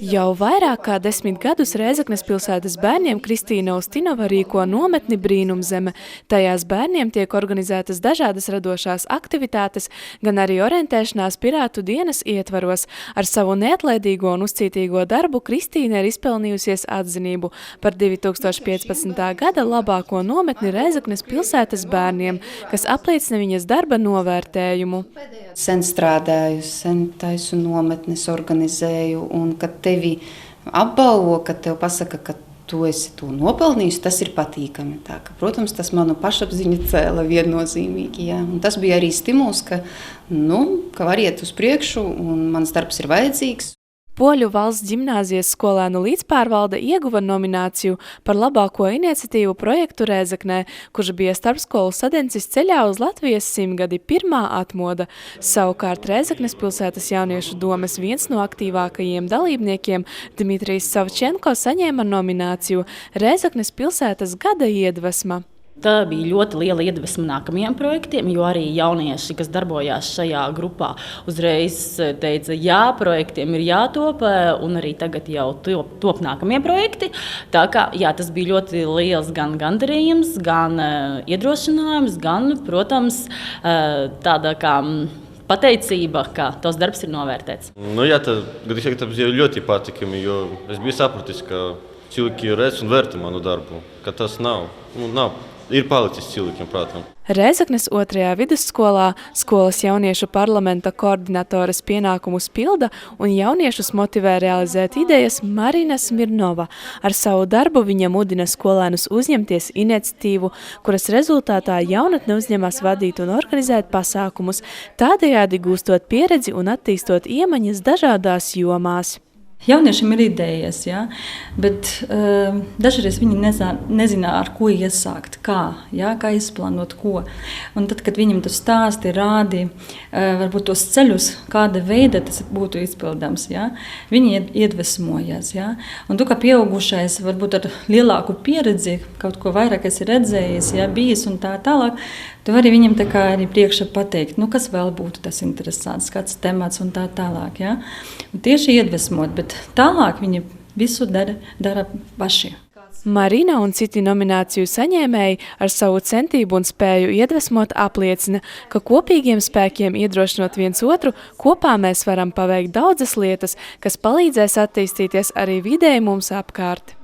Jau vairāk kā 10 gadus Rēzeknes pilsētas bērniem Kristīna Ustinova rīko nometni Brīnumzeme. Tajās bērniem tiek organizētas dažādas radošās aktivitātes, gan arī orientēšanās pirātu dienas ietvaros. Ar savu neatlaidīgo un uzcītīgo darbu Kristīna ir izpelnījusies atzinību par 2015. gada labāko nometni Rēzeknes pilsētas bērniem, kas apliecina viņas darba novērtējumu. Sen strādāju, sen taisu nometnes organizēju, un kad tevi apbalvo, kad tev pasaka, ka tu esi to nopelnījis, tas ir patīkami. Tā, ka, protams, tas manu pašapziņu cēla viennozīmīgi. Jā. Un tas bija arī stimuls, ka var iet uz priekšu un mans darbs ir vajadzīgs. Poļu valsts ģimnāzijas skolēnu līdzpārvalde ieguva nomināciju par labāko iniciatīvu projektu Rēzeknē, kurš bija starpskolu sadencis ceļā uz Latvijas simtgadi pirmā atmoda. Savukārt Rēzeknes pilsētas jauniešu domes viens no aktīvākajiem dalībniekiem, Dmitrijs Savčenko, saņēma nomināciju Rēzeknes pilsētas gada iedvesma. Tā bija ļoti liela iedvesma nākamajiem projektiem, jo arī jaunieši, kas darbojās šajā grupā, uzreiz teica, jā, projektiem ir jātop, un arī tagad jau top nākamie projekti. Tā kā, jā, tas bija ļoti liels gan gandarījums, gan iedrošinājums, gan, protams, tāda kā pateicība, ka tos darbs ir novērtēts. Tas bija ļoti patīkami, jo es biju sapratis, ka cilvēki redz un vērtē manu darbu, ka tas nav. Ir palicis cilvēkiem prātam. Rēzeknes 2. vidusskolā skolas jauniešu parlamenta koordinatoras pienākumus pilda un jauniešus motivē realizēt idejas Marina Smirnova. Ar savu darbu viņa mudina skolēnus uzņemties iniciatīvu, kuras rezultātā jaunatne uzņemas vadīt un organizēt pasākumus, tādējādi gūstot pieredzi un attīstot iemaņas dažādās jomās. Jauniešiem ir idejas, ja? Bet dažreiz viņi nezina, ar ko iesākt, kā izplānot ko. Un tad, kad viņam tas stāsti rādi, varbūt tos ceļus, kāda veida tas būtu izpildāms, ja? Viņi iedvesmojas. Ja? Un tu, kā pieaugušais, varbūt ar lielāku pieredzi, kaut ko vairāk esi redzējis, ja? Bijis un tā tālāk, tu vari viņam tā kā arī priekšā pateikt, kas vēl būtu tas interesants, kāds temats un tā tālāk. Ja? Un tieši iedvesmot, bet tālāk viņi visu dara paši. Marina un citi nomināciju saņēmēji ar savu centību un spēju iedvesmot apliecina, ka kopīgiem spēkiem iedrošinot viens otru, kopā mēs varam paveikt daudzas lietas, kas palīdzēs attīstīties arī vidēji mums apkārt.